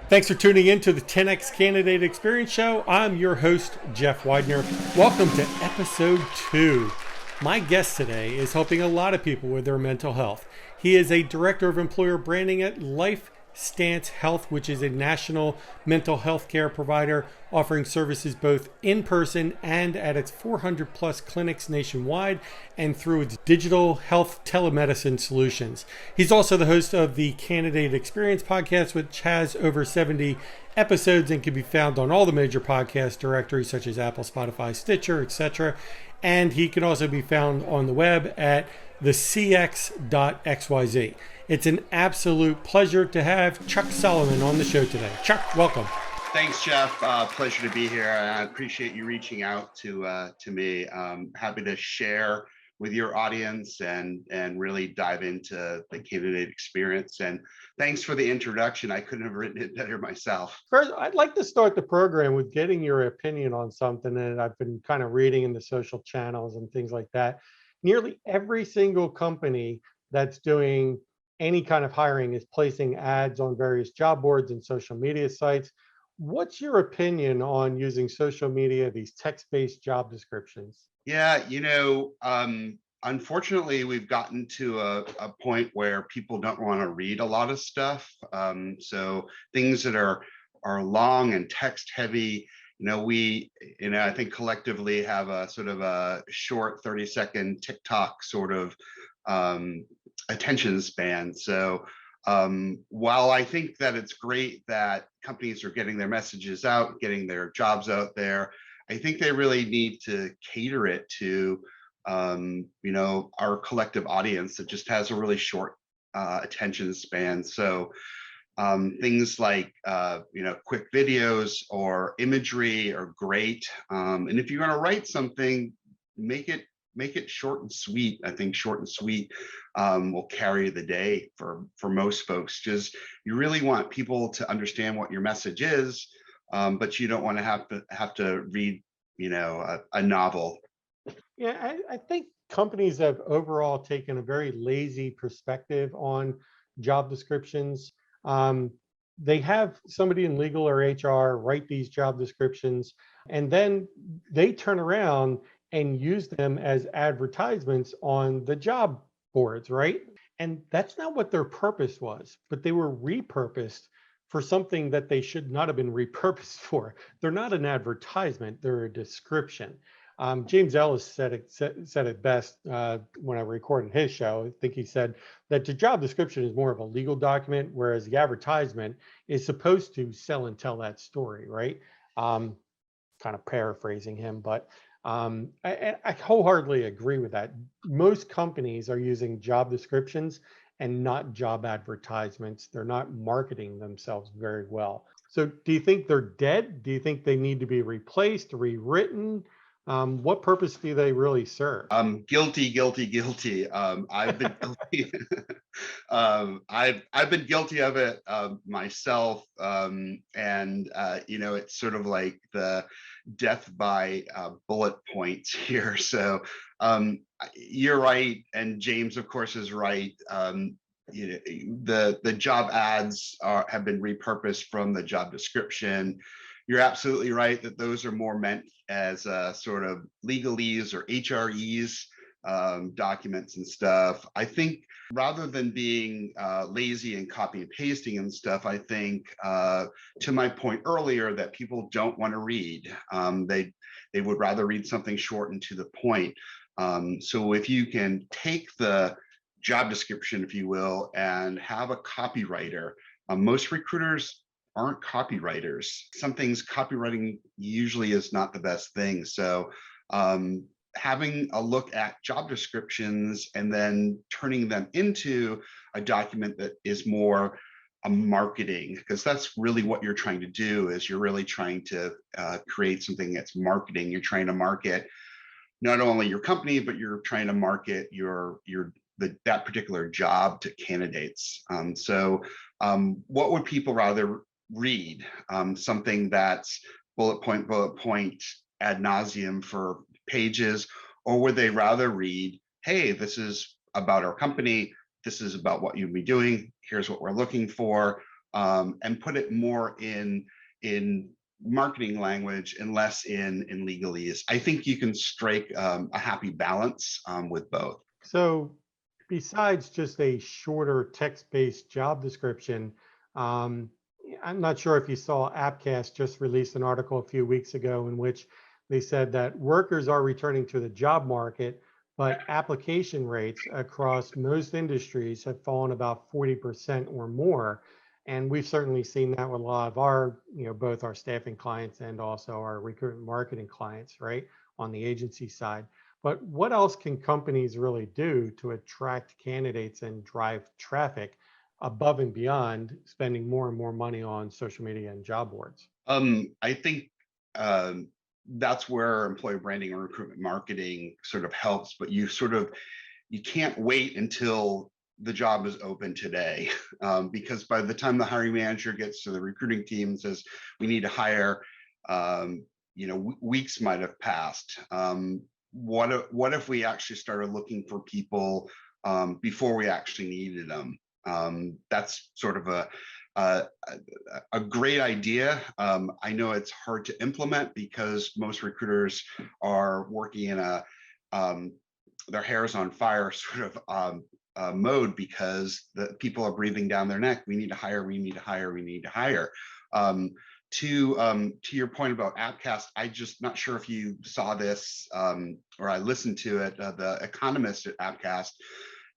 Thanks for tuning in to the 10X Candidate Experience Show. I'm your host, Jeff Weidner. Welcome to episode 2. My guest today is helping a lot of people with their mental health. He is a director of employer branding at LifeStance Health, which is a national mental health care provider offering services both in person and at its 400 plus clinics nationwide and through its digital health telemedicine solutions. He's also the host of the Candidate Experience podcast, which has over 70 episodes and can be found on all the major podcast directories such as Apple, Spotify, Stitcher, etc. And he can also be found on the web at thecx.xyz. It's an absolute pleasure to have Chuck Solomon on the show today. Chuck, welcome. Thanks, Jeff. Pleasure to be here. I appreciate you reaching out to me. Happy to share with your audience and really dive into the candidate experience. And thanks for the introduction. I couldn't have written it better myself. First, I'd like to start the program with getting your opinion on something that I've been kind of reading in the social channels and things like that. Nearly every single company that's doing any kind of hiring is placing ads on various job boards and social media sites. What's your opinion on using social media, these text-based job descriptions? Yeah, unfortunately, we've gotten to a point where people don't want to read a lot of stuff. So things that are long and text heavy, I think collectively have a sort of a short 30-second TikTok sort of attention span. So while I think that it's great that companies are getting their messages out, getting their jobs out there, I think they really need to cater it to, our collective audience that just has a really short attention span. So things like, quick videos or imagery are great. And if you're going to write something, make it short and sweet. I think short and sweet will carry the day for most folks. Just you really want people to understand what your message is, but you don't want to have to read, a novel. Yeah, I think companies have overall taken a very lazy perspective on job descriptions. They have somebody in legal or HR write these job descriptions, and then they turn around and use them as advertisements on the job boards, right? And that's not what their purpose was, but they were repurposed for something that they should not have been repurposed for. They're not an advertisement, they're a description. James Ellis said it best when I recorded his show. I think he said that the job description is more of a legal document, whereas the advertisement is supposed to sell and tell that story, right? Kind of paraphrasing him, but I wholeheartedly agree with that. Most companies are using job descriptions and not job advertisements. They're not marketing themselves very well. So do you think they're dead? Do you think they need to be replaced, rewritten? What purpose do they really serve? Guilty. I've been guilty. I've been guilty of it myself, and it's sort of like the death by bullet points here. So you're right, and James, of course, is right. The job ads have been repurposed from the job description. You're absolutely right that those are more meant as sort of legalese or HREs, documents and stuff. I think rather than being lazy and copy and pasting and stuff, I think to my point earlier that people don't want to read. They would rather read something short and to the point. So if you can take the job description, if you will, and have a copywriter, most recruiters aren't copywriters. Some things copywriting usually is not the best thing. So having a look at job descriptions and then turning them into a document that is more marketing, because that's really what you're trying to do, is you're really trying to create something that's marketing. You're trying to market not only your company, but you're trying to market that particular job to candidates. So what would people rather read? Something that's bullet point ad nauseum for pages, or would they rather read, hey, this is about our company, this is about what you'll be doing, here's what we're looking for, and put it more in marketing language and less in legalese. I think you can strike a happy balance with both. So besides just a shorter text-based job description, um, I'm not sure if you saw Appcast just released an article a few weeks ago in which they said that workers are returning to the job market, but application rates across most industries have fallen about 40% or more. And we've certainly seen that with a lot of our, both our staffing clients and also our recruitment marketing clients, right, on the agency side. But what else can companies really do to attract candidates and drive traffic above and beyond spending more and more money on social media and job boards? I think that's where employer branding and recruitment marketing sort of helps, but you can't wait until the job is open today, because by the time the hiring manager gets to the recruiting team and says we need to hire, weeks might have passed. What if we actually started looking for people before we actually needed them? That's sort of a great idea. I know it's hard to implement because most recruiters are working in a their hair is on fire sort of mode, because the people are breathing down their neck. We need to hire, we need to hire, we need to hire. To your point about Appcast, I just not sure if you saw this or I listened to it. The economist at Appcast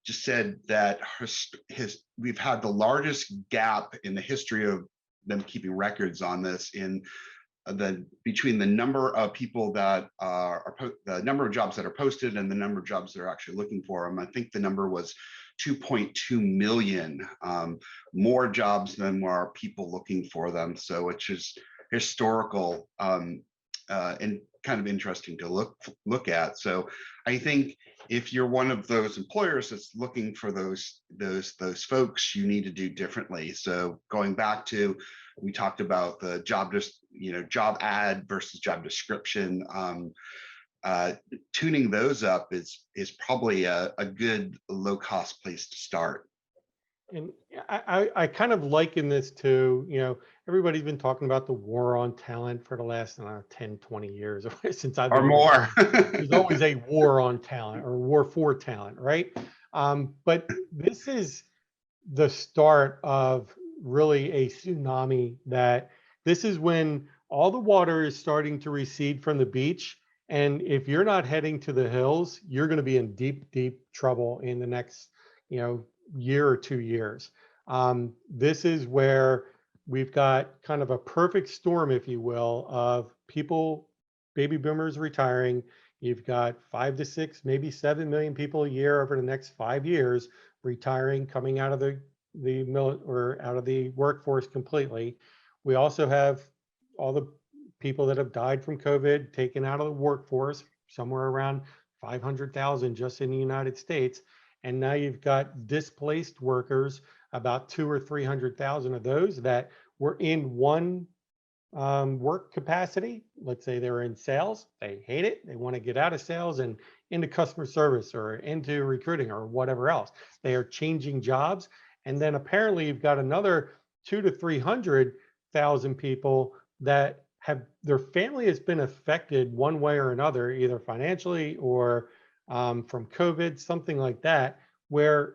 just said that we've had the largest gap in the history of them keeping records on this between the number of people that the number of jobs that are posted and the number of jobs that are actually looking for them. I think the number was 2.2 million more jobs than there are people looking for them. So, which is historical and kind of interesting to look at. So, I think if you're one of those employers that's looking for those folks, you need to do differently. So, going back to, we talked about the job ad versus job description. Tuning those up is probably a good low-cost place to start. And I kind of liken this to, everybody's been talking about the war on talent for the last 10, 20 years since I've been Or more. There's always a war on talent or war for talent, right? But this is the start of really a tsunami, that this is when all the water is starting to recede from the beach. And if you're not heading to the hills, you're going to be in deep, deep trouble in the next, year or 2 years. This is where we've got kind of a perfect storm, if you will, of people, baby boomers retiring. You've got 5 to 6, maybe 7 million people a year over the next 5 years retiring, coming out of the or out of the workforce completely. We also have all the people that have died from COVID taken out of the workforce, somewhere around 500,000 just in the United States. And now you've got displaced workers, about 200,000 or 300,000 of those that were in one work capacity. Let's say they were in sales, they hate it, they want to get out of sales and into customer service or into recruiting or whatever else. They are changing jobs. And then apparently you've got another 200,000 to 300,000 people that have, their family has been affected one way or another, either financially or from COVID, something like that, where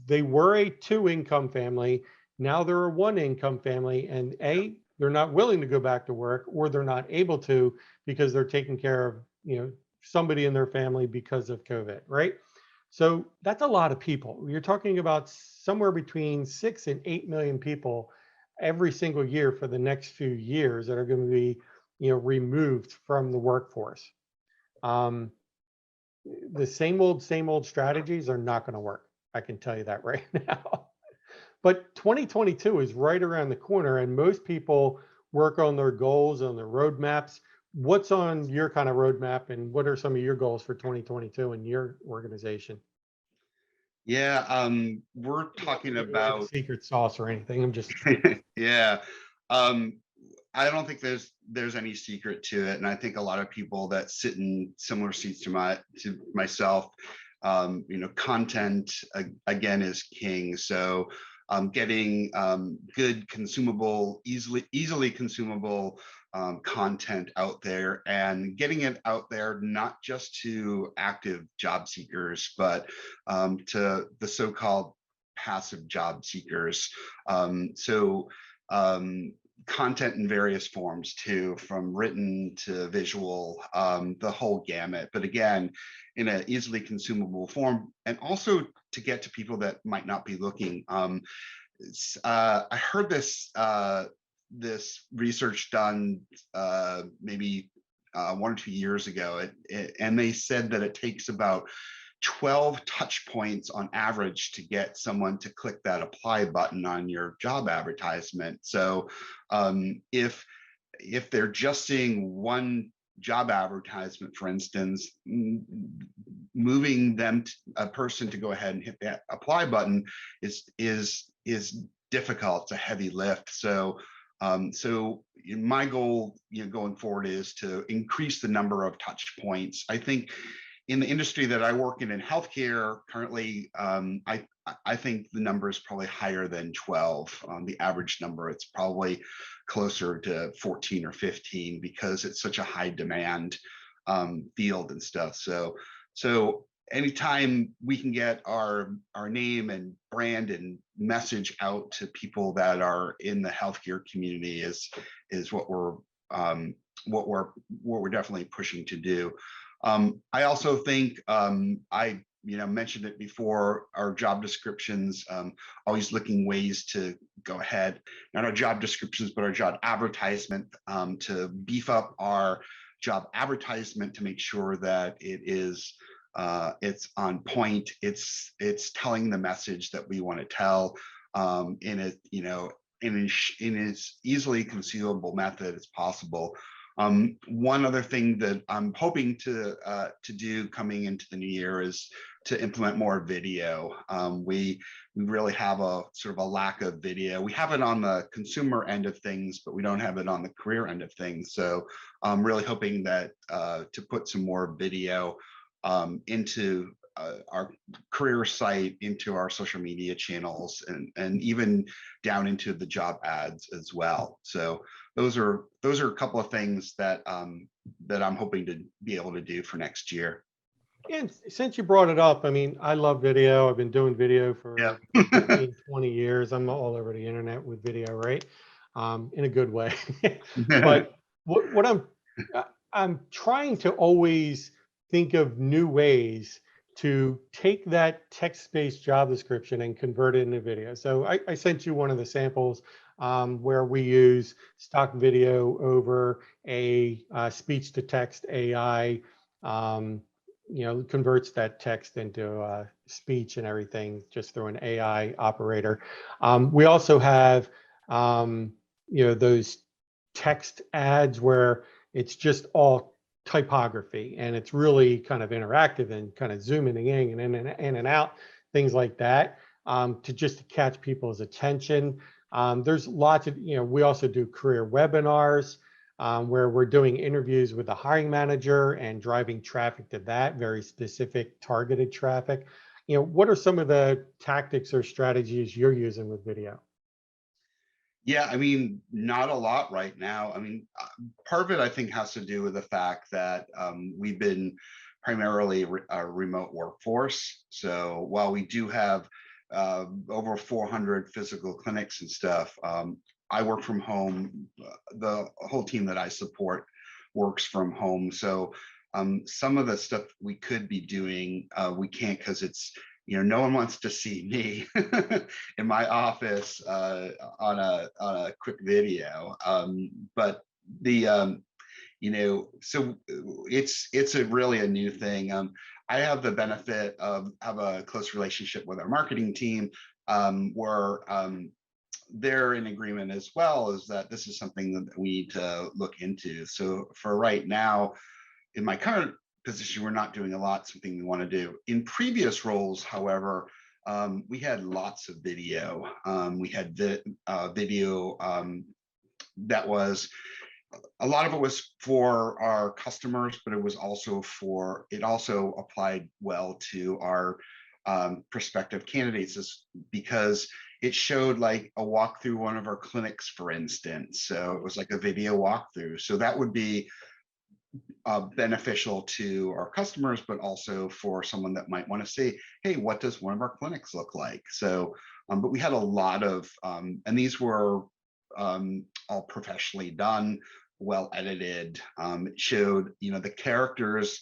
they were a 2-income family. Now they're a 1-income family, and they're not willing to go back to work, or they're not able to because they're taking care of, somebody in their family because of COVID, right? So that's a lot of people. You're talking about somewhere between 6 and 8 million people every single year for the next few years that are going to be, removed from the workforce. The same old strategies are not going to work. I can tell you that right now. But 2022 is right around the corner, and most people work on their goals, on their roadmaps. What's on your kind of roadmap, and what are some of your goals for 2022 in your organization? Yeah, we're talking about secret sauce or anything. I'm just yeah. I don't think there's any secret to it, and I think a lot of people that sit in similar seats to myself, content again is king. So getting good consumable, easily consumable content out there, and getting it out there not just to active job seekers, but to the so-called passive job seekers. So content in various forms too, from written to visual, the whole gamut. But again, in an easily consumable form, and also to get to people that might not be looking. I heard this research done maybe 1 or 2 years ago, and they said that it takes about 12 touch points on average to get someone to click that apply button on your job advertisement. So if they're just seeing one job advertisement, for instance, moving a person to go ahead and hit that apply button is difficult. It's a heavy lift. So my goal, going forward, is to increase the number of touch points. I think in the industry that I work in healthcare currently, I think the number is probably higher than 12. The average number, it's probably closer to 14 or 15, because it's such a high demand field and stuff. So anytime we can get our name and brand and message out to people that are in the healthcare community is what we're definitely pushing to do. I also think I mentioned it before, our job descriptions, always looking ways to go ahead, not our job descriptions, but our job advertisement, to beef up our job advertisement to make sure that it's on point. It's telling the message that we want to tell in as easily consumable method as possible. One other thing that I'm hoping to do coming into the new year is to implement more video. We really have a sort of a lack of video. We have it on the consumer end of things, but we don't have it on the career end of things. So I'm really hoping that to put some more video into our career site, into our social media channels, and even down into the job ads as well. So those are a couple of things that that I'm hoping to be able to do for next year. And since you brought it up, I mean, I love video. I've been doing video for 15, 20 years. I'm all over the internet with video, right? In a good way. But what I'm trying to always think of new ways to take that text-based job description and convert it into video. So I sent you one of the samples where we use stock video over a speech-to-text AI. Converts that text into speech and everything just through an AI operator. We also have, those text ads where it's just all typography and it's really kind of interactive and kind of zooming in and out, things like that, to just catch people's attention. There's lots of, we also do career webinars, where we're doing interviews with the hiring manager and driving traffic to that, very specific targeted traffic. What are some of the tactics or strategies you're using with video? Yeah, I mean, not a lot right now. I mean, part of it I think has to do with the fact that we've been primarily a remote workforce. So while we do have over 400 physical clinics and stuff, I work from home. The whole team that I support works from home. So some of the stuff we could be doing, we can't, because it's, no one wants to see me in my office on a quick video. But the, so it's really a new thing. I have the benefit of have a close relationship with our marketing team, where they're in agreement as well, is that this is something that we need to look into. So for right now, in my current position, we're not doing a lot, something we want to do. In previous roles, however, we had lots of video. We had video that was, a lot of it was for our customers, but it was also it also applied well to our prospective candidates is because it showed like a walk through one of our clinics, for instance. So it was like a video walkthrough. So that would be beneficial to our customers, but also for someone that might want to say, hey, what does one of our clinics look like? So, but we had a lot of, and these were all professionally done, well edited. It showed, the characters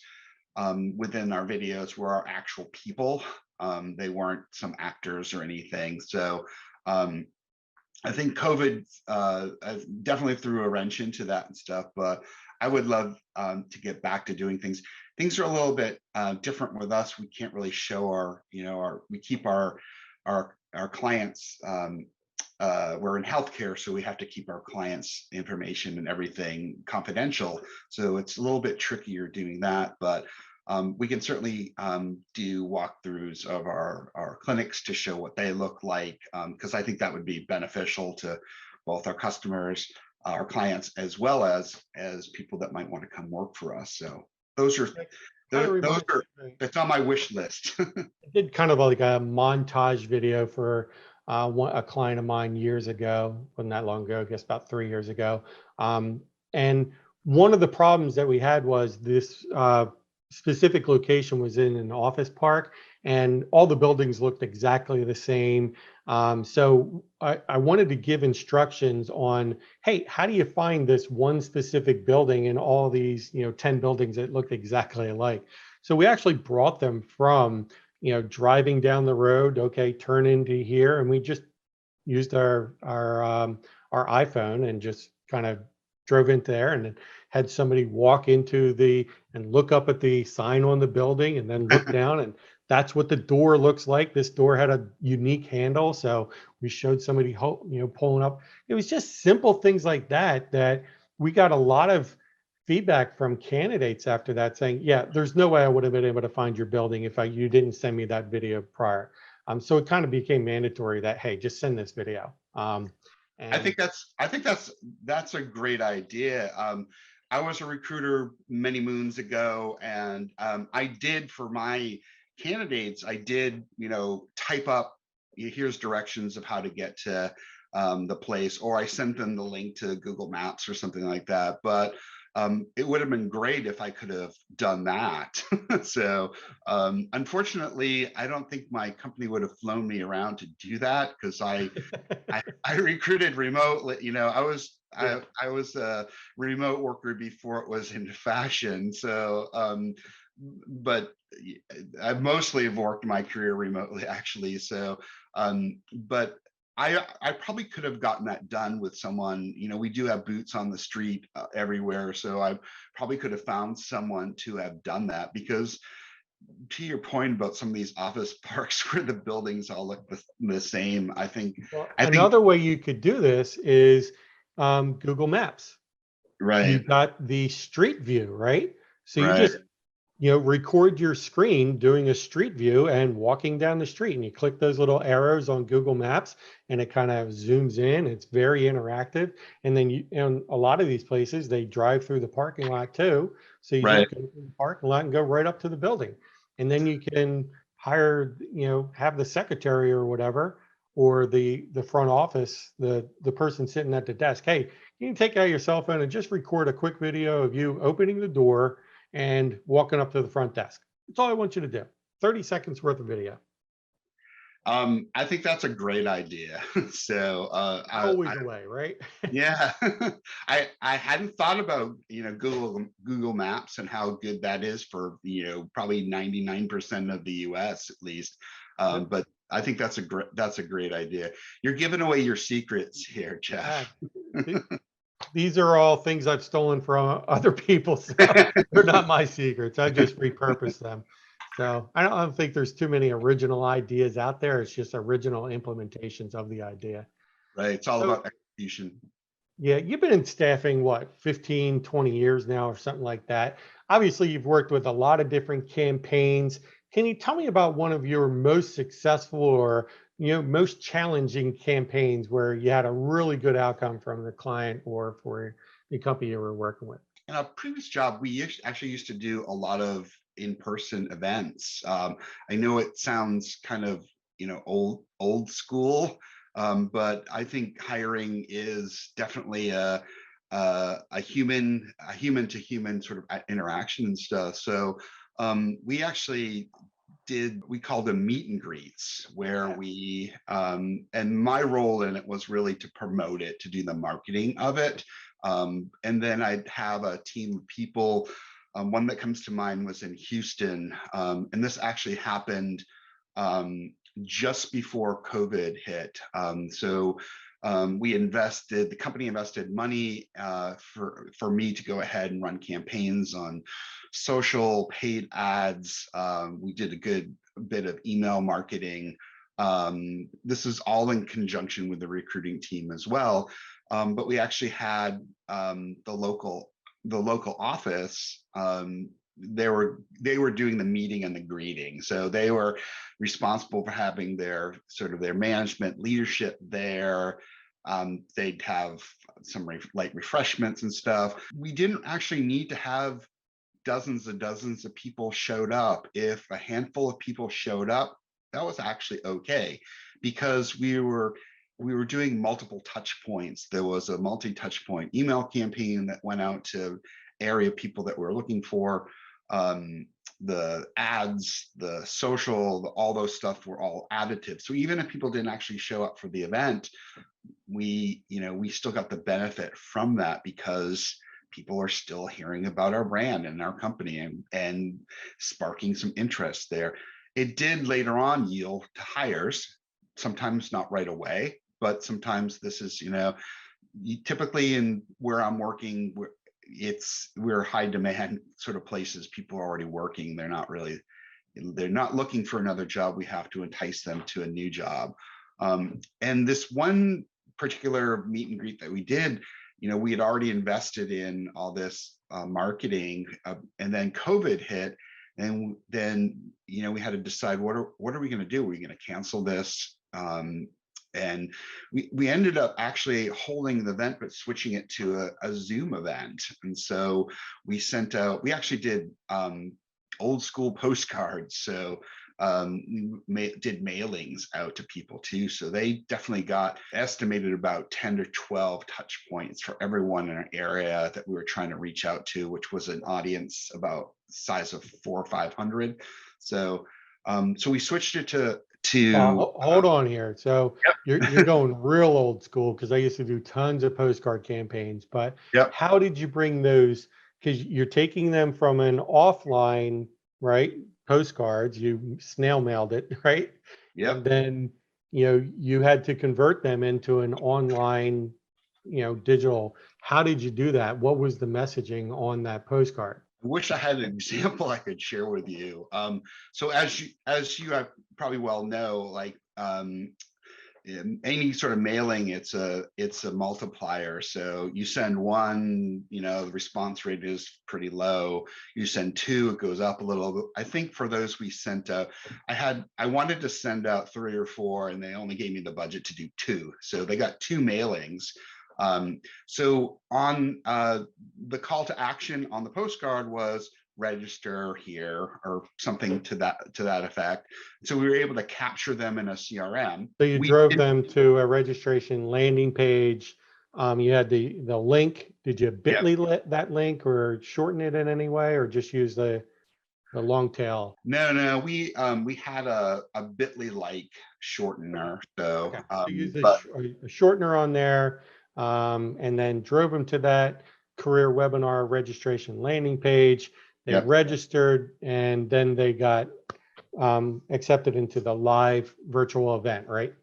within our videos were our actual people. They weren't some actors or anything. So I think COVID definitely threw a wrench into that and stuff, but I would love to get back to doing things. Things are a little bit different with us. We can't really show we keep our clients. We're in healthcare, so we have to keep our clients' information and everything confidential. So it's a little bit trickier doing that, but we can certainly do walkthroughs of our clinics to show what they look like, because I think that would be beneficial to both our customers, our clients, as well as people that might want to come work for us. So those are that's on my wish list. I did kind of like a montage video for a client of mine years ago, wasn't that long ago, I guess about 3 years ago. And one of the problems that we had was this specific location was in an office park, and all the buildings looked exactly the same. So I wanted to give instructions on, hey, how do you find this one specific building in all these, 10 buildings that looked exactly alike? So we actually brought them from, driving down the road, okay, turn into here, and we just used our iPhone and just kind of drove into there, and then had somebody walk into and look up at the sign on the building and then look down, and that's what the door looks like. This door had a unique handle, so we showed somebody pulling up. It was just simple things like that we got a lot of feedback from candidates after that saying, yeah, there's no way I would have been able to find your building if you didn't send me that video prior. So it kind of became mandatory that, hey, just send this video. I think that's a great idea. I was a recruiter many moons ago, and I did, for my candidates, I did, type up, here's directions of how to get to the place, or I sent them the link to Google Maps or something like that. But it would have been great if I could have done that. So unfortunately, I don't think my company would have flown me around to do that, because I recruited remotely. I was a remote worker before it was into fashion. So but I've mostly worked my career remotely, actually. So but I probably could have gotten that done with someone. We do have boots on the street everywhere, so I probably could have found someone to have done that, because to your point about some of these office parks where the buildings all look the same, I think another way you could do this is Google Maps. Right. You've got the street view, right? So you Right. just record your screen doing a street view and walking down the street, and you click those little arrows on Google Maps, and it kind of zooms in. It's very interactive. And then in a lot of these places, they drive through the parking lot too. So you Right. just go through the parking lot and go right up to the building. And then you can hire, have the secretary or whatever, or the front office, the person sitting at the desk. Hey, you can take out your cell phone and just record a quick video of you opening the door and walking up to the front desk. That's all I want you to do. 30 seconds worth of video. I think that's a great idea. So Always a way, right? yeah, I hadn't thought about Google Maps and how good that is for probably 99% of the US at least. But I think that's a great idea. You're giving away your secrets here, Jeff. These are all things I've stolen from other people, so they're not my secrets. I just repurpose them. So I don't think there's too many original ideas out there. It's just original implementations of the idea. Right. It's all about execution. Yeah, you've been in staffing, what, 15, 20 years now or something like that. Obviously, you've worked with a lot of different campaigns. Can you tell me about one of your most successful or most challenging campaigns where you had a really good outcome from the client or for the company you were working with? In a previous job, we actually used to do a lot of in-person events. I know it sounds kind of, old school, but I think hiring is definitely a human to human sort of interaction and stuff. So we actually we called them meet and greets, where we and my role in it was really to promote it, to do the marketing of it. And then I'd have a team of people. One that comes to mind was in Houston, and this actually happened just before COVID hit. The company invested money for me to go ahead and run campaigns on social, paid ads. We did a good bit of email marketing. This is all in conjunction with the recruiting team as well. But we actually had the local office. They were doing the meeting and the greeting, so they were responsible for having their management leadership there. They'd have some light refreshments and stuff. We didn't actually need to have dozens and dozens of people showed up. If a handful of people showed up, that was actually okay, because we were doing multiple touch points. There was a multi-touch point email campaign that went out to area people that we're looking for. The ads, the social, all those stuff were all additive. So even if people didn't actually show up for the event, we still got the benefit from that, because people are still hearing about our brand and our company and sparking some interest there. It did later on yield to hires, sometimes not right away, but sometimes this is, typically in where I'm working, we're high demand sort of places. People are already working. They're not looking for another job. We have to entice them to a new job. And this one particular meet and greet that we did, we had already invested in all this marketing, and then COVID hit. And then, we had to decide, what are we going to do? Are we going to cancel this? And we ended up actually holding the event, but switching it to a Zoom event. And so we actually did old school postcards. So we did mailings out to people too. So they definitely got estimated about 10 to 12 touch points for everyone in our area that we were trying to reach out to, which was an audience about the size of 400 or 500. So we switched it to hold on here. So you're going real old school, because I used to do tons of postcard campaigns. But how did you bring those? Because you're taking them from an offline, right, postcards, you snail mailed it, right? And then you had to convert them into an online, digital. How did you do that? What was the messaging on that postcard? I wish I had an example I could share with you. So as you probably well know, like in any sort of mailing, it's a multiplier. So you send one, the response rate is pretty low. You send two, it goes up a little. I think for those we sent out, I wanted to send out 3 or 4, and they only gave me the budget to do 2. So they got 2 mailings. So on the call to action on the postcard was register here, or something to that effect. So we were able to capture them in a CRM. So you drove them to a registration landing page. You had the link. Did you bit.ly that link, or shorten it in any way, or just use the long tail? No, we had a bit.ly like shortener. So you used a shortener on there, and then drove them to that career webinar registration landing page. They registered, and then they got accepted into the live virtual event, right?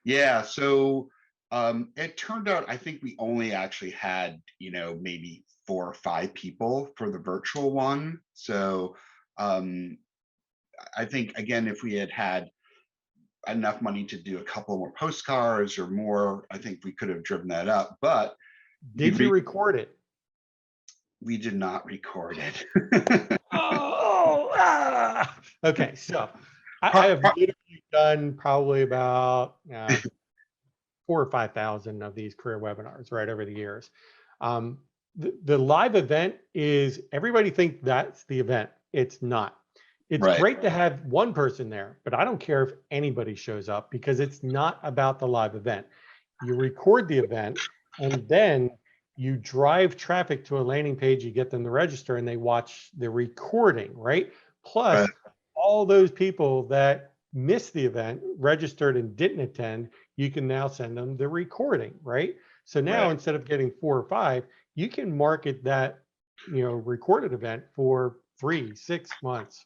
Yeah. So it turned out, I think we only actually had, maybe 4 or 5 people for the virtual one. So I think, again, if we had enough money to do a couple more postcards or more, I think we could have driven that up. But did you record it? We did not record it. Okay, so I have literally done probably about 4,000 or 5,000 of these career webinars right over the years. The live event is, everybody thinks that's the event. It's not. It's Right. great to have one person there, but I don't care if anybody shows up because it's not about the live event. You record the event and then you drive traffic to a landing page, you get them to register and they watch the recording, right? Right. Plus, all those people that missed the event, registered and didn't attend, you can now send them the recording, right? So now Right. instead of getting 4 or 5, you can market that, recorded event for 3, 6 months.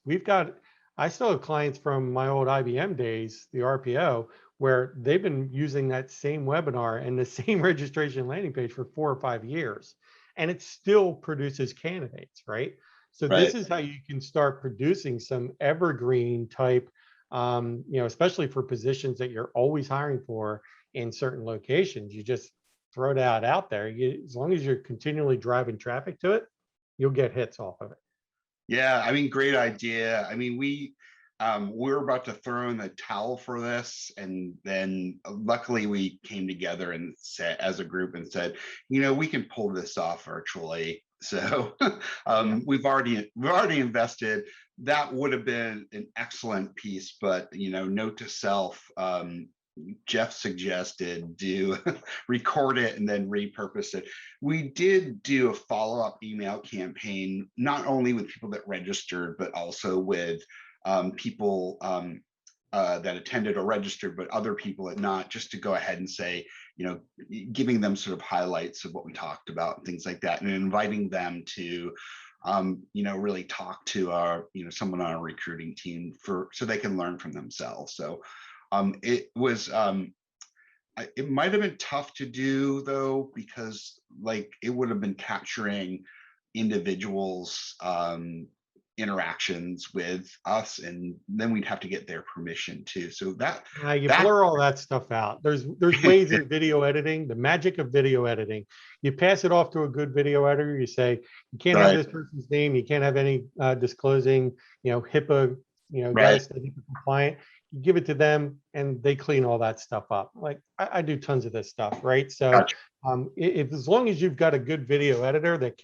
I still have clients from my old IBM days, the RPO, where they've been using that same webinar and the same registration landing page for 4 or 5 years, and it still produces candidates, right? So Right. this is how you can start producing some evergreen type, especially for positions that you're always hiring for in certain locations. You just throw that out there. As long as you're continually driving traffic to it, you'll get hits off of it. Yeah, I mean, great idea. I mean, we're about to throw in the towel for this, and then luckily we came together and said, as a group, and said, we can pull this off virtually. So Yeah. we've already invested. That would have been an excellent piece, but note to self. Jeff suggested do record it and then repurpose it. We did do a follow-up email campaign, not only with people that registered, but also with people that attended or registered, but other people that not, just to go ahead and say, giving them sort of highlights of what we talked about and things like that, and inviting them to really talk to our, someone on our recruiting team so they can learn from themselves. So it might have been tough to do though, because it would have been capturing individuals interactions with us, and then we'd have to get their permission too. So You that blur all that stuff out. There's ways in video editing, the magic of video editing. You pass it off to a good video editor. You say, you can't have right, this person's name. You can't have any disclosing, HIPAA, gotta right, stay HIPAA compliant. You give it to them and they clean all that stuff up. Like I do tons of this stuff, right? So gotcha. if as long as you've got a good video editor that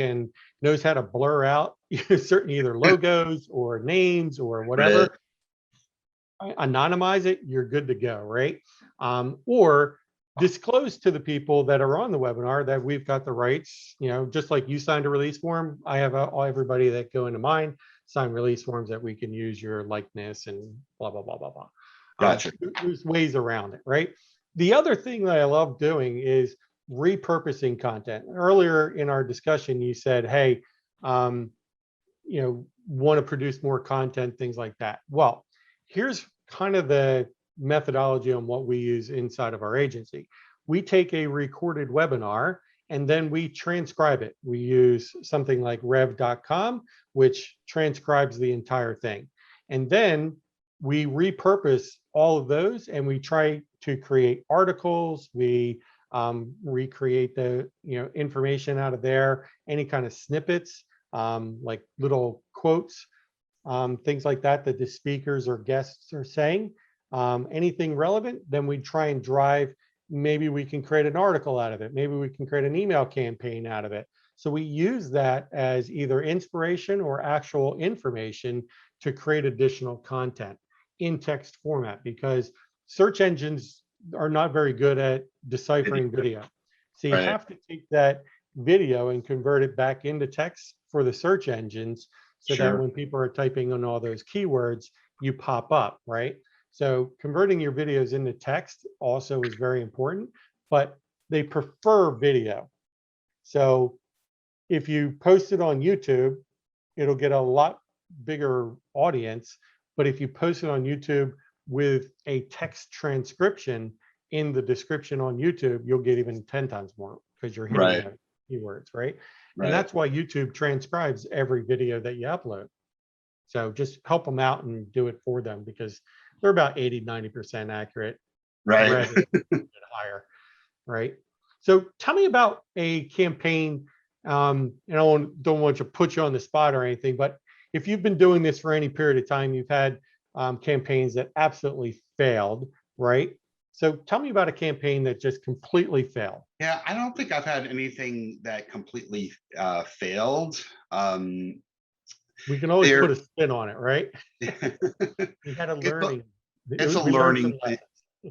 knows how to blur out certain either logos or names or Right, whatever, anonymize it, you're good to go, right? Or disclose to the people that are on the webinar that we've got the rights, just like you signed a release form. I have everybody that go into mine sign release forms that we can use your likeness and blah, blah, blah, blah, blah. gotcha. There's ways around it, right? The other thing that I love doing is repurposing content. Earlier in our discussion, you said, hey, want to produce more content, things like that. Well, here's kind of the methodology on what we use inside of our agency. We take a recorded webinar and then we transcribe it. We use something like rev.com, which transcribes the entire thing. And then we repurpose all of those and we try to create articles. We recreate the information out of there, any kind of snippets, like little quotes, things like that the speakers or guests are saying, anything relevant, then we try and drive, maybe we can create an article out of it. Maybe we can create an email campaign out of it. So we use that as either inspiration or actual information to create additional content in text format, because search engines are not very good at deciphering video. So you Right, have to take that video and convert it back into text for the search engines, so that sure. when people are typing on all those keywords, you pop up, right? So converting your videos into text also is very important, but they prefer video. So if you post it on YouTube, it'll get a lot bigger audience. But if you post it on YouTube with a text transcription in the description on YouTube, you'll get even 10 times more because you're hitting Right, those keywords, right? And right. that's why YouTube transcribes every video that you upload. So just help them out and do it for them, because they're about 80-90% accurate. Right. Rev is a bit higher, right? So tell me about a campaign. And I don't want to put you on the spot or anything, but if you've been doing this for any period of time, you've had campaigns that absolutely failed, right? So tell me about a campaign that just completely failed. Yeah, I don't think I've had anything that completely failed. We can always put There, a spin on it, right? We had a it's a, learning. it's a We learned some learning thing. lessons.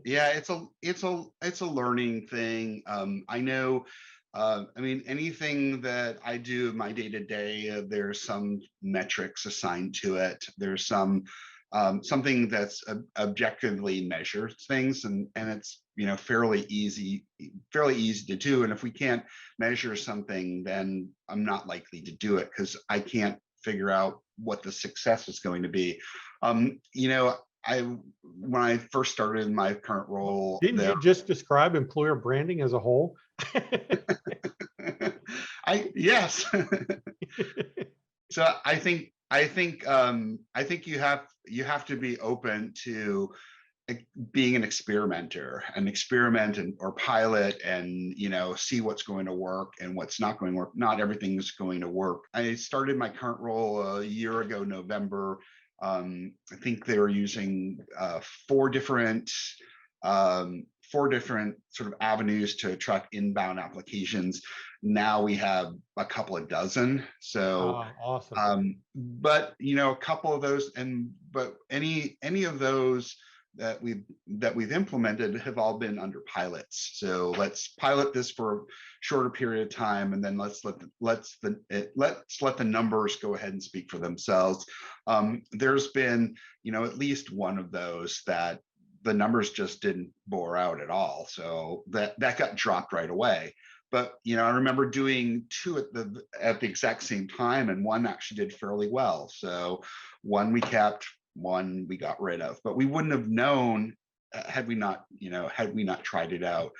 Yeah, it's a learning thing. I know. I mean, anything that I do in my day to day, there's some metrics assigned to it. There's something that's objectively measures things, and it's fairly easy to do. And if we can't measure something, then I'm not likely to do it because I can't figure out what the success is going to be. You know, I when I first started in my current role, Didn't you just describe employer branding as a whole? yes. So I think you have to be open to being an experimenter, an experiment or pilot, and see what's going to work and what's not going to work. Not everything's going to work. I started my current role a year ago, November. I think they were using four different sort of avenues to attract inbound applications. Now we have a couple of dozen. So Awesome. but a couple of those, but any of those that we've implemented have all been under pilots. So let's pilot this for a shorter period of time, and then let's let the numbers go ahead and speak for themselves. There's been at least one of those that the numbers just didn't bore out at all, so that got dropped right away. But I remember doing two at the exact same time, and one actually did fairly well. So one we kept, one we got rid of, but we wouldn't have known had we not tried it out.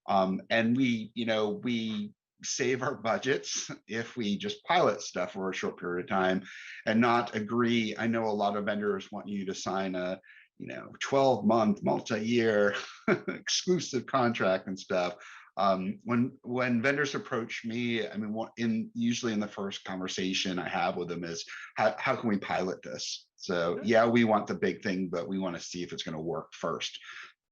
And we save our budgets if we just pilot stuff for a short period of time and not agree. I know a lot of vendors want you to sign a 12-month multi-year exclusive contract and stuff. When vendors approach me, I mean, usually in the first conversation I have with them is how can we pilot this? So yeah, we want the big thing, but we want to see if it's going to work first.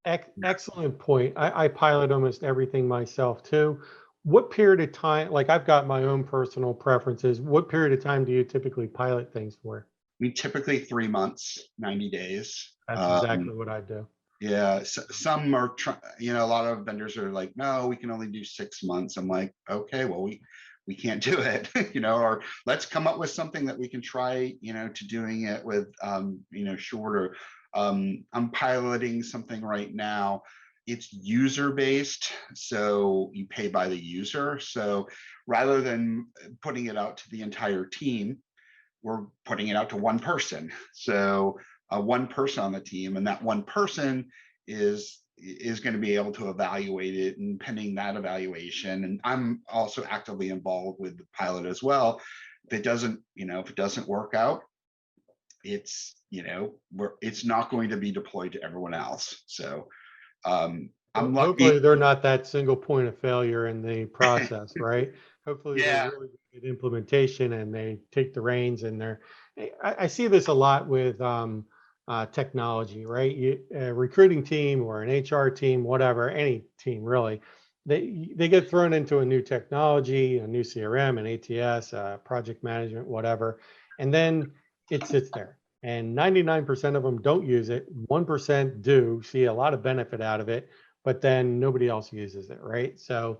Excellent point. I pilot almost everything myself too. What period of time, like I've got my own personal preferences, what period of time do you typically pilot things for? Typically 3 months, 90 days. That's exactly what I do. Yeah, some are, a lot of vendors are like, no, we can only do 6 months. I'm like, okay, well, we can't do it, or let's come up with something that we can try, to doing it with, shorter. I'm piloting something right now. It's user based, so you pay by the user. So rather than putting it out to the entire team, we're putting it out to one person. So one person on the team, and that one person is going to be able to evaluate it, and pending that evaluation, and I'm also actively involved with the pilot as well. If it doesn't work out, it's it's not going to be deployed to everyone else. So I'm Hopefully lucky. they're not that single point of failure in the process, right? Hopefully they're Yeah. really good at implementation and they take the reins and I see this a lot with technology, right? A recruiting team or an HR team, whatever, any team really, they get thrown into a new technology, a new CRM, an ATS, project management, whatever, and then it sits there. And 99% of them don't use it. 1% do see a lot of benefit out of it, but then nobody else uses it, right? So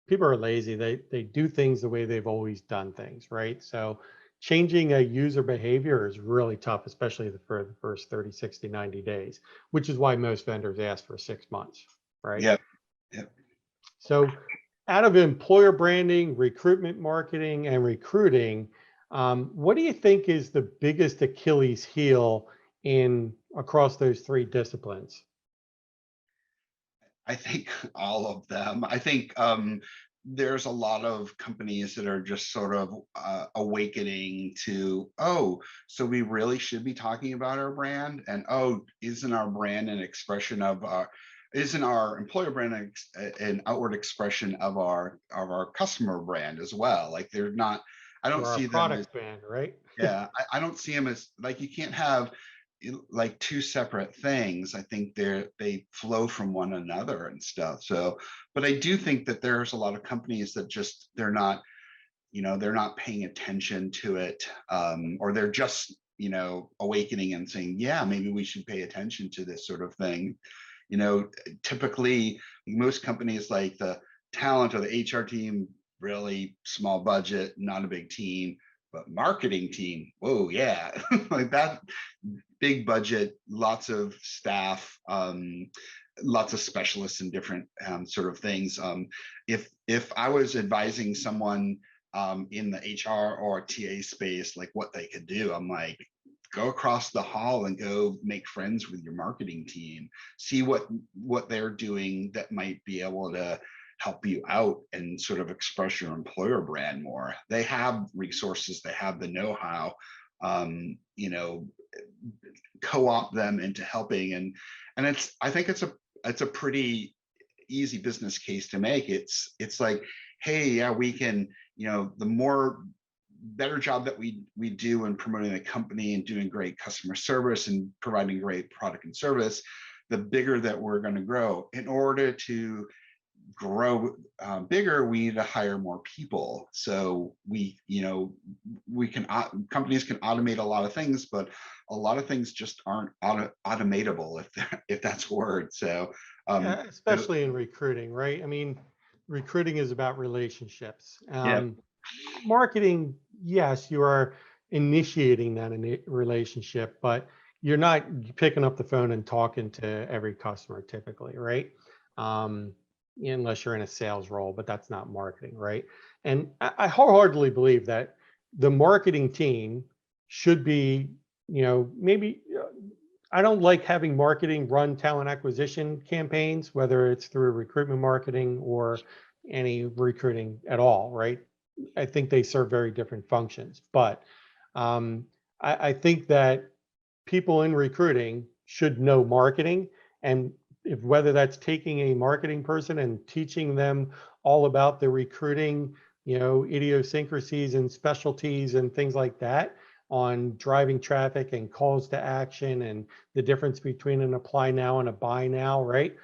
people are lazy. They do things the way they've always done things, right? So changing a user behavior is really tough, especially for the first 30, 60, 90 days, which is why most vendors ask for 6 months, right? Yep. Yep. So out of employer branding, recruitment marketing, and recruiting, what do you think is the biggest Achilles heel in across those three disciplines? I think all of them. I think there's a lot of companies that are just sort of awakening to, oh, so we really should be talking about our brand, and oh, isn't our brand an expression of our, isn't our employer brand an outward expression of our customer brand as well? Like they're not. I don't Or our see them as, product band, right? yeah. I don't see them as, like, you can't have like two separate things. I think they flow from one another and stuff. So, but I do think that there's a lot of companies that just they're not they're not paying attention to it, or they're just, awakening and saying, yeah, maybe we should pay attention to this sort of thing. Typically most companies, like the talent or the HR team, really small budget, not a big team, but marketing team, whoa, yeah, like that, big budget, lots of staff, lots of specialists in different sort of things. If I was advising someone in the HR or TA space, like what they could do, I'm like, go across the hall and go make friends with your marketing team, see what they're doing that might be able to help you out and sort of express your employer brand more. They have resources, they have the know-how, co-opt them into helping. And I think it's a pretty easy business case to make. It's like, hey, yeah, we can, the better job that we do in promoting the company and doing great customer service and providing great product and service, the bigger that we're going to grow. In order to grow bigger, we need to hire more people. So companies can automate a lot of things, but a lot of things just aren't automatable, if that's a word. So yeah, especially in recruiting, right? I mean, recruiting is about relationships. yeah, Marketing, yes, you are initiating that relationship, but you're not picking up the phone and talking to every customer typically, right? Unless you're in a sales role, but that's not marketing, right? And I wholeheartedly believe that the marketing team should be, maybe I don't like having marketing run talent acquisition campaigns, whether it's through recruitment marketing or any recruiting at all, right? I think they serve very different functions, but I think that people in recruiting should know marketing, and whether that's taking a marketing person and teaching them all about the recruiting, idiosyncrasies and specialties and things like that on driving traffic and calls to action and the difference between an apply now and a buy now, right?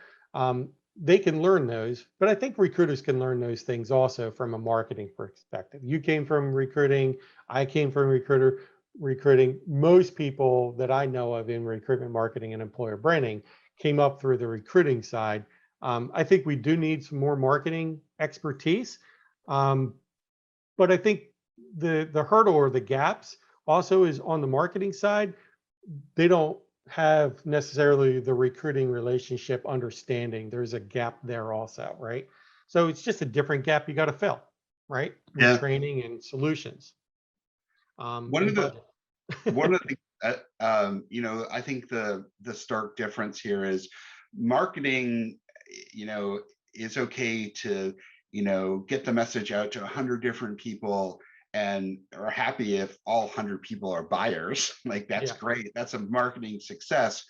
They can learn those, but I think recruiters can learn those things also from a marketing perspective. You came from recruiting, I came from recruiting. Most people that I know of in recruitment marketing and employer branding came up through the recruiting side. I think we do need some more marketing expertise, but I think the hurdle or the gaps also is on the marketing side. They don't have necessarily the recruiting relationship understanding. There's a gap there also, right? So it's just a different gap you got to fill, right? With yeah. training and solutions. One And of the budget. one of the I think the stark difference here is marketing, is okay to, get the message out to 100 different people and are happy if all 100 people are buyers. Like, that's Yeah. great. That's a marketing success.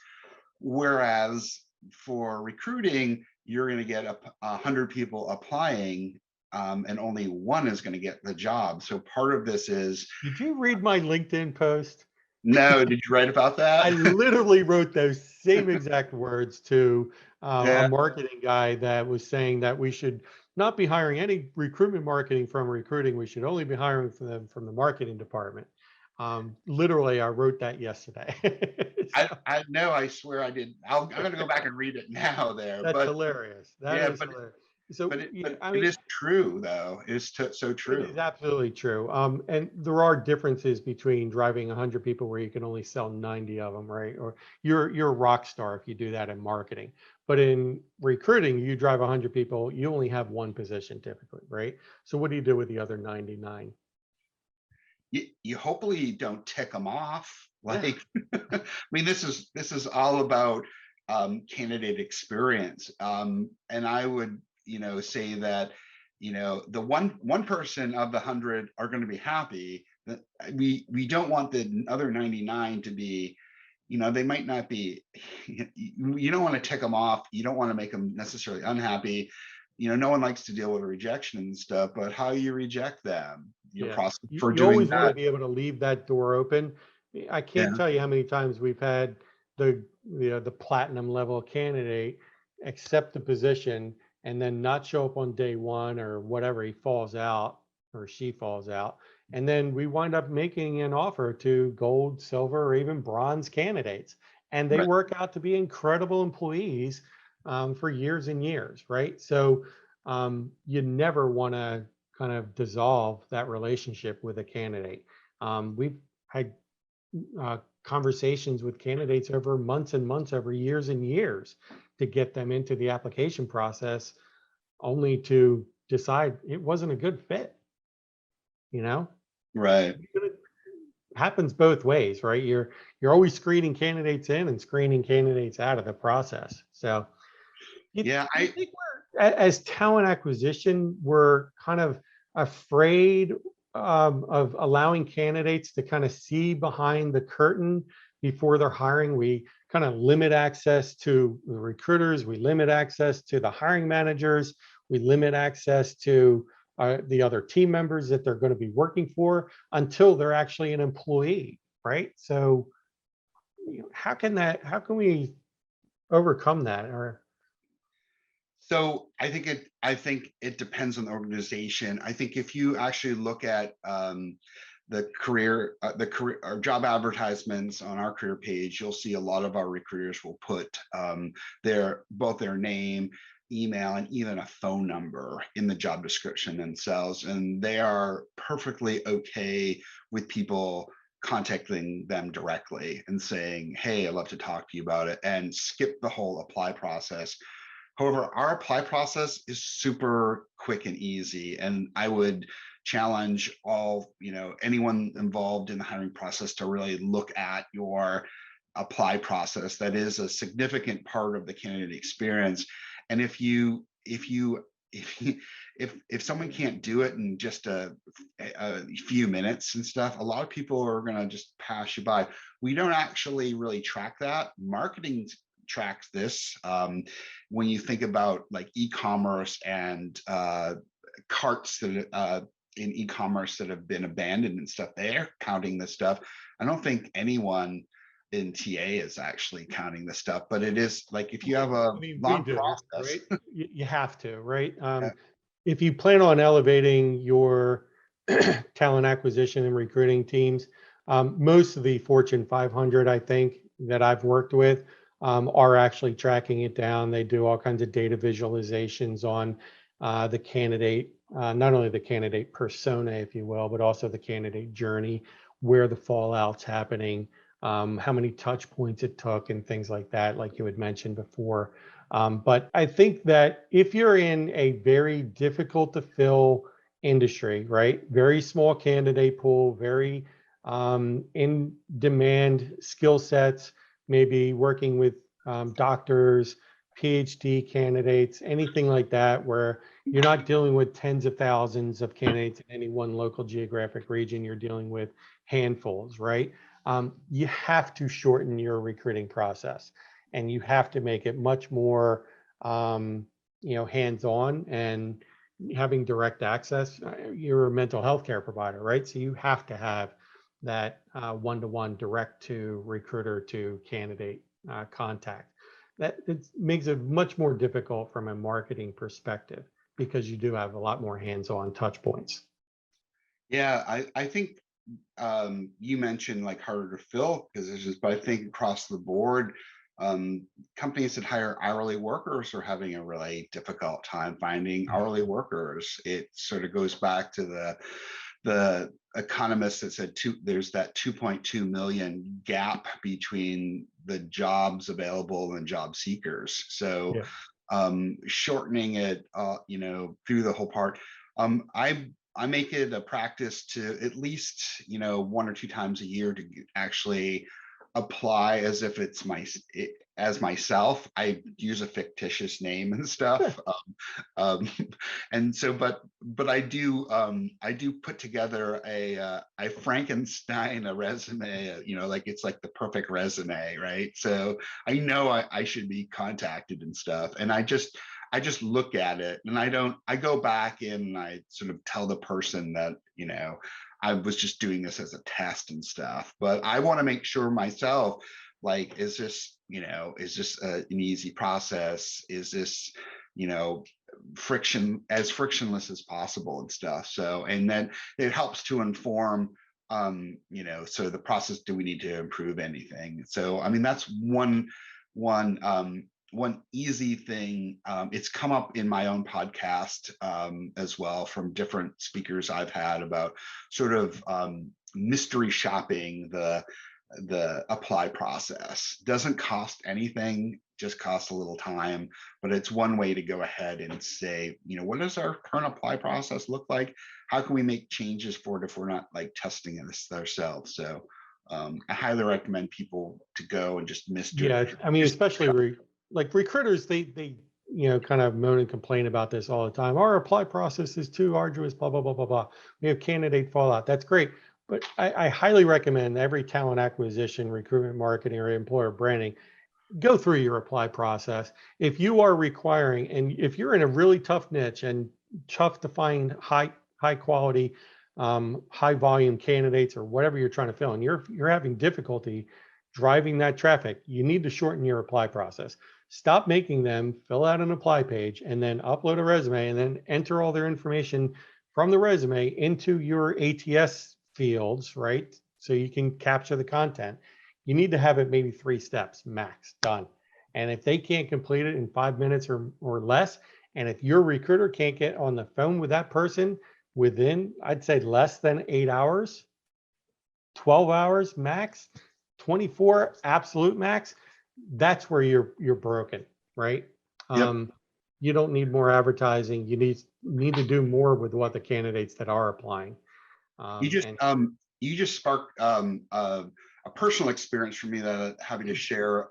Whereas for recruiting, you're going to get 100 people applying, and only one is going to get the job. So part of this is, Did you read my LinkedIn post? no, did you write about I that? literally wrote those same exact words to a Yeah. marketing guy that was saying that we should not be hiring any recruitment marketing from recruiting. We should only be hiring from them from the marketing department. Literally, I wrote that yesterday. So, I know, I swear I did. I'm going to go back and read it now there, that's but hilarious. That yeah, is hilarious. So, yeah, but I it mean, is true though. It's so it true. is absolutely true. And there are differences between driving 100 people where you can only sell 90 of them, right? Or you're a rock star if you do that in marketing. But in recruiting, you drive 100 people, you only have one position typically, right? So what do you do with the other 99? You hopefully don't tick them off. Yeah. Like, I mean, this is all about candidate experience. And I would, say that, the one person of the 100 are going to be happy. That we don't want the other 99 to be, they might not be. You don't want to tick them off. You don't want to make them necessarily unhappy. No one likes to deal with rejection and stuff, but how you reject them, your Yeah. process You, for you doing always want to that. be able to leave that door open. I can't Yeah. tell you how many times we've had the platinum level candidate accept the position and then not show up on day one or whatever, he falls out. or she falls out. And then we wind up making an offer to gold, silver, or even bronze candidates. And they Right. work out to be incredible employees for years and years, right? So you never want to kind of dissolve that relationship with a candidate. We've had conversations with candidates over months and months, over years and years to get them into the application process, only to decide it wasn't a good fit. You know, Right. it happens both ways, right? You're always screening candidates in and screening candidates out of the process. So Yeah, you think as talent acquisition, we're kind of afraid of allowing candidates to kind of see behind the curtain before they're hiring? We kind of limit access to the recruiters, we limit access to the hiring managers, we limit access to the other team members that they're going to be working for until they're actually an employee, right? So how can we overcome that? Or So I think it depends on the organization. I think if you actually look at the career or job advertisements on our career page, you'll see a lot of our recruiters will put both their name, email, and even a phone number in the job description themselves, and they are perfectly okay with people contacting them directly and saying, "Hey, I'd love to talk to you about it," and skip the whole apply process. However, our apply process is super quick and easy, and I would challenge anyone involved in the hiring process to really look at your apply process. That is a significant part of the candidate experience. And if someone can't do it in just a few minutes and stuff, a lot of people are going to just pass you by. We don't actually really track that. Marketing tracks this. When you think about like e-commerce and carts that in e-commerce that have been abandoned and stuff, they're counting this stuff. I don't think anyone in TA is actually counting this stuff, but it is like if you have a I mean, we long do, process. right? You have to, right? Yeah. If you plan on elevating your talent acquisition and recruiting teams, most of the Fortune 500, I think, that I've worked with are actually tracking it down. They do all kinds of data visualizations on the candidate, not only the candidate persona, if you will, but also the candidate journey, where the fallout's happening, how many touch points it took, and things like that, like you had mentioned before. But I think that if you're in a very difficult to fill industry, right, very small candidate pool, very in demand skill sets, maybe working with doctors, PhD candidates, anything like that, where you're not dealing with tens of thousands of candidates in any one local geographic region, you're dealing with handfuls, right? You have to shorten your recruiting process, and you have to make it much more hands-on and having direct access. You're a mental health care provider, right? So you have to have that one-to-one direct to recruiter to candidate contact. That it makes it much more difficult from a marketing perspective because you do have a lot more hands-on touch points. Yeah, I think you mentioned like harder to fill positions, but I think across the board, companies that hire hourly workers are having a really difficult time finding hourly workers. It sort of goes back to the economist that said there's that 2.2 million gap between the jobs available and job seekers. So Yeah. shortening it, through the whole part. I make it a practice to at least, one or two times a year to actually apply as if it's as myself. I use a fictitious name and stuff. Um, and so, but I do put together I Frankenstein a resume, like it's like the perfect resume, right? So I know I should be contacted and stuff. And I just look at it, and I go back and I sort of tell the person that, I was just doing this as a test and stuff, but I want to make sure myself, like, is this an easy process? Is this, frictionless as possible and stuff. So, and then it helps to inform, so the process, do we need to improve anything? So, I mean, that's one easy thing. It's come up in my own podcast as well, from different speakers I've had, about sort of mystery shopping the apply process. Doesn't cost anything, just costs a little time, but it's one way to go ahead and say, what does our current apply process look like? How can we make changes for it if we're not like testing this ourselves? So I highly recommend people to go and just Yeah, I mean, especially like recruiters, they kind of moan and complain about this all the time. Our apply process is too arduous, blah, blah, blah, blah, blah. We have candidate fallout. That's great. But I highly recommend every talent acquisition, recruitment, marketing, or employer branding, go through your apply process. If you are requiring, and if you're in a really tough niche and tough to find high quality, high volume candidates, or whatever you're trying to fill, and you're having difficulty driving that traffic, you need to shorten your apply process. Stop making them fill out an apply page and then upload a resume and then enter all their information from the resume into your ATS fields, right? So you can capture the content. You need to have it maybe 3 steps max, done. And if they can't complete it in 5 minutes or less, and if your recruiter can't get on the phone with that person within, I'd say, less than 8 hours, 12 hours max, 24 absolute max, that's where you're broken, right? Yep. You don't need more advertising. You need to do more with what the candidates that are applying. You just sparked a personal experience for me that I'm happy to share.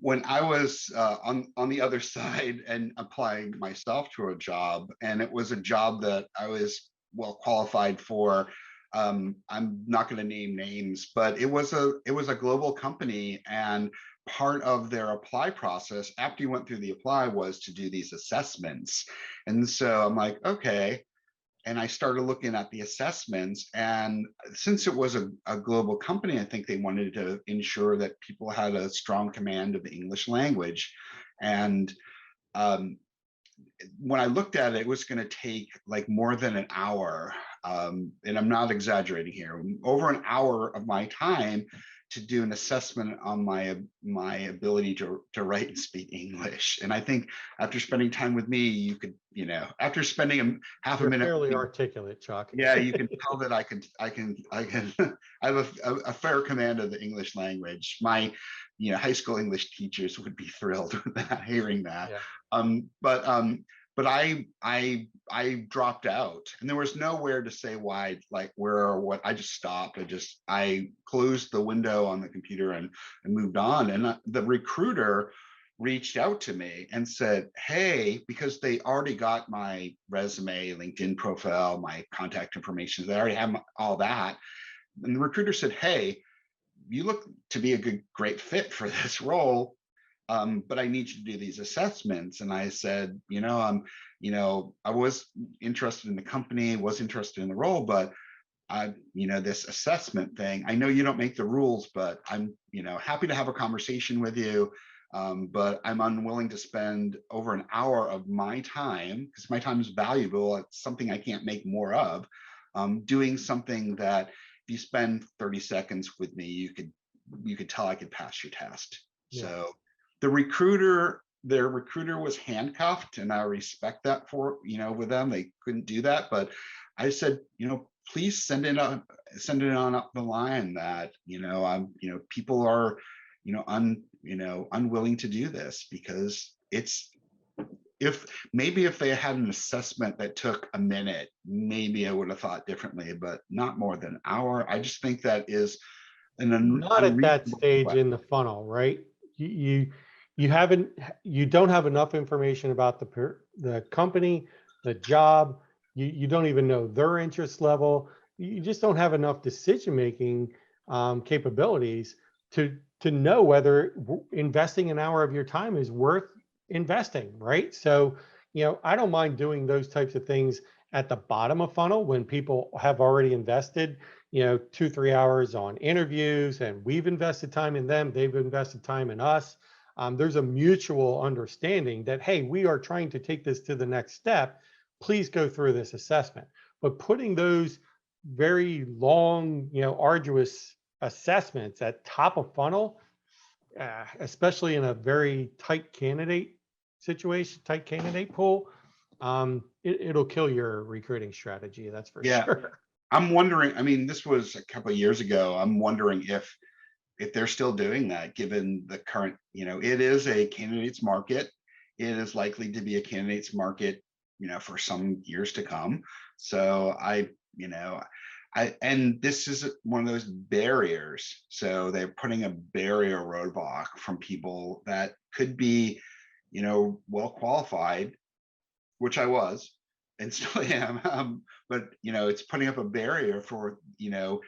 When I was on the other side and applying myself to a job, and it was a job that I was well qualified for. I'm not going to name names, but it was a global company, and part of their apply process after you went through the apply was to do these assessments. And so I'm like, okay. And I started looking at the assessments, and since it was a global company, I think they wanted to ensure that people had a strong command of the English language. And when I looked at it, it was going to take like more than an hour. And I'm not exaggerating here, over an hour of my time to do an assessment on my ability to write and speak English. And I think after spending time with me, you could, after spending half a minute, fairly articulate, Chuck. Yeah, you can tell that I have a fair command of the English language. My, high school English teachers would be thrilled with that, hearing that. Yeah. But I dropped out, and there was nowhere to say why, like where or what. I just stopped. I closed the window on the computer and moved on. And the recruiter reached out to me and said, hey, because they already got my resume, LinkedIn profile, my contact information, they already have all that. And the recruiter said, hey, you look to be a great fit for this role. But I need you to do these assessments. And I said, I was interested in the company, was interested in the role, but this assessment thing, I know you don't make the rules, but I'm, happy to have a conversation with you. But I'm unwilling to spend over an hour of my time, because my time is valuable. It's something I can't make more of, doing something that if you spend 30 seconds with me, you could tell I could pass your test. Yeah. So their recruiter was handcuffed, and I respect that with them. They couldn't do that, but I said, please send it on up the line that, people are, unwilling to do this, because if they had an assessment that took a minute, maybe I would have thought differently, but not more than an hour. I just think that is not at that stage in the funnel, right? You don't have enough information about the company, the job. You don't even know their interest level. You just don't have enough decision-making capabilities to know whether investing an hour of your time is worth investing, right? So, I don't mind doing those types of things at the bottom of funnel when people have already invested, 2-3 hours on interviews, and we've invested time in them, they've invested time in us. there's a mutual understanding that, hey, we are trying to take this to the next step. Please go through this assessment. But putting those very long, arduous assessments at top of funnel, especially in a very tight candidate situation, tight candidate pool, it'll kill your recruiting strategy. That's for Yeah. sure. I'm wondering, I mean, this was a couple of years ago. I'm wondering if they're still doing that, given the current, it is a candidates market. It is likely to be a candidates market, for some years to come. So and this is one of those barriers. So they're putting a barrier roadblock from people that could be, well qualified, which I was and still am. But it's putting up a barrier for, and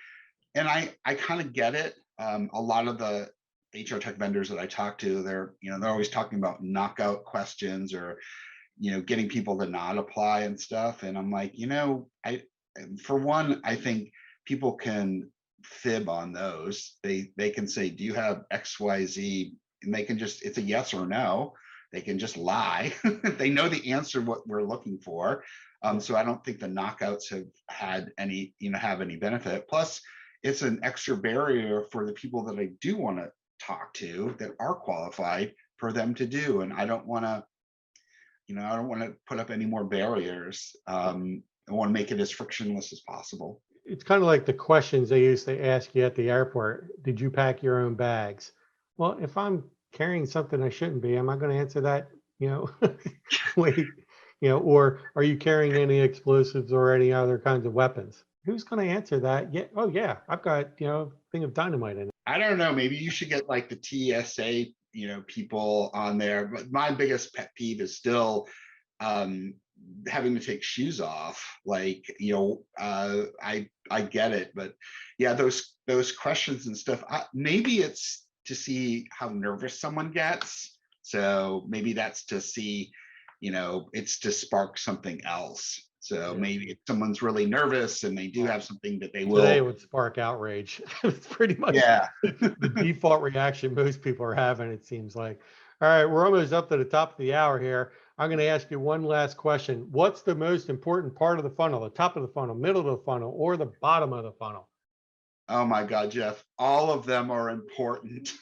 I kind of get it. A lot of the HR tech vendors that I talk to, they're always talking about knockout questions or, getting people to not apply and stuff. And I'm like, for one, I think people can fib on those. They can say, do you have XYZ? And they can just, it's a yes or no. They can just lie. They know the answer, what we're looking for. So I don't think the knockouts have had any, have any benefit. Plus, it's an extra barrier for the people that I do want to talk to that are qualified for them to do. And I don't want to, I don't want to put up any more barriers. I want to make it as frictionless as possible. It's kind of like the questions they used to ask you at the airport. Did you pack your own bags? Well, if I'm carrying something I shouldn't be, am I going to answer that? Wait, or are you carrying any explosives or any other kinds of weapons? Who's going to answer that? Yeah. Oh yeah, I've got, a thing of dynamite in it. I don't know. Maybe you should get like the TSA, people on there. But my biggest pet peeve is still having to take shoes off. Like, I get it, but yeah, those questions and stuff. Maybe it's to see how nervous someone gets. So maybe that's to see, it's to spark something else. So maybe if someone's really nervous and they do have something that they will. Today it would spark outrage. It's pretty much the default reaction most people are having, it seems like. All right, we're almost up to the top of the hour here. I'm going to ask you one last question. What's the most important part of the funnel? The top of the funnel, middle of the funnel, or the bottom of the funnel? Oh my God, Jeff, all of them are important.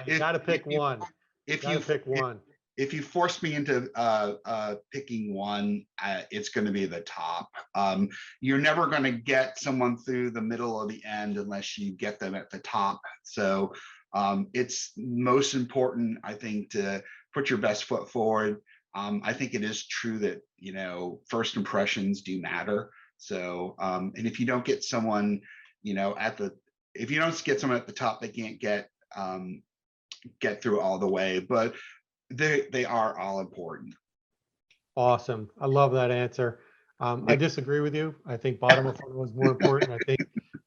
You got to pick one. If you force me into picking one, it's going to be the top. You're never going to get someone through the middle or the end unless you get them at the top. So it's most important, I think, to put your best foot forward. I think it is true that, first impressions do matter. So, and if you don't get someone, if you don't get someone at the top, they can't get through all the way, but they are all important. Awesome. I love that answer. I disagree with you. I think bottom of funnel is more important. I think,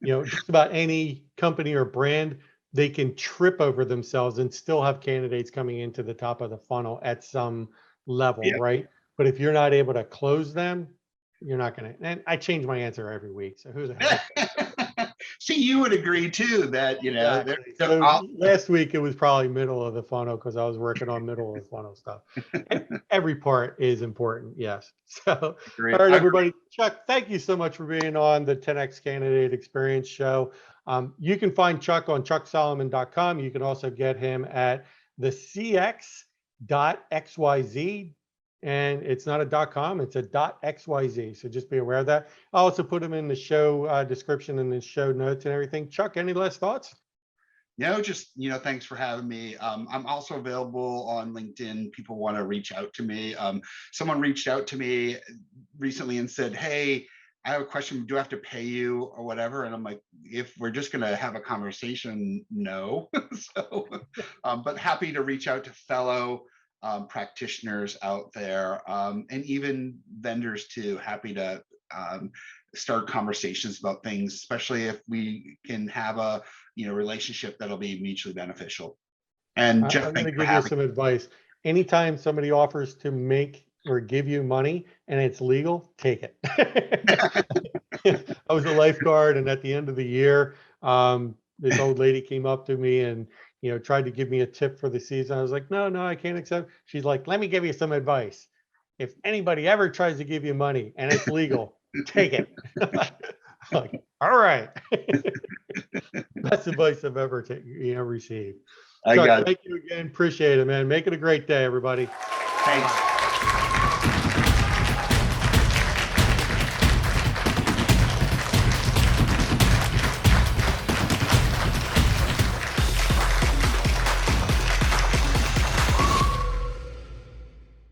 just about any company or brand, they can trip over themselves and still have candidates coming into the top of the funnel at some level, right? But if you're not able to close them, you're not going to. And I change my answer every week. So who the hell? See, you would agree too that, Exactly. So last week it was probably middle of the funnel because I was working on middle of the funnel stuff. Every part is important. Yes. So, all right, everybody. Chuck, thank you so much for being on the 10X Candidate Experience Show. You can find Chuck on chuck.solomon.com. You can also get him at thecx.xyz. And it's not a .com, it's a .xyz. So just be aware of that. I'll also put them in the show description and the show notes and everything. Chuck, any last thoughts? No, just, thanks for having me. I'm also available on LinkedIn. People want to reach out to me. Someone reached out to me recently and said, hey, I have a question. Do I have to pay you or whatever? And I'm like, if we're just going to have a conversation, no. So, but happy to reach out to fellow practitioners out there, and even vendors too. Happy to start conversations about things, especially if we can have a relationship that'll be mutually beneficial. And Jeff, I'm going to give you some advice. Anytime somebody offers to make or give you money and it's legal, take it. I was a lifeguard, and at the end of the year, this old lady came up to me and tried to give me a tip for the season. I was like, no, I can't accept. She's like, let me give you some advice. If anybody ever tries to give you money and it's legal, take it. Like, all right. Best advice I've ever received. I Chuck, got it. thank you again. Appreciate it, man. Make it a great day, everybody. Thanks.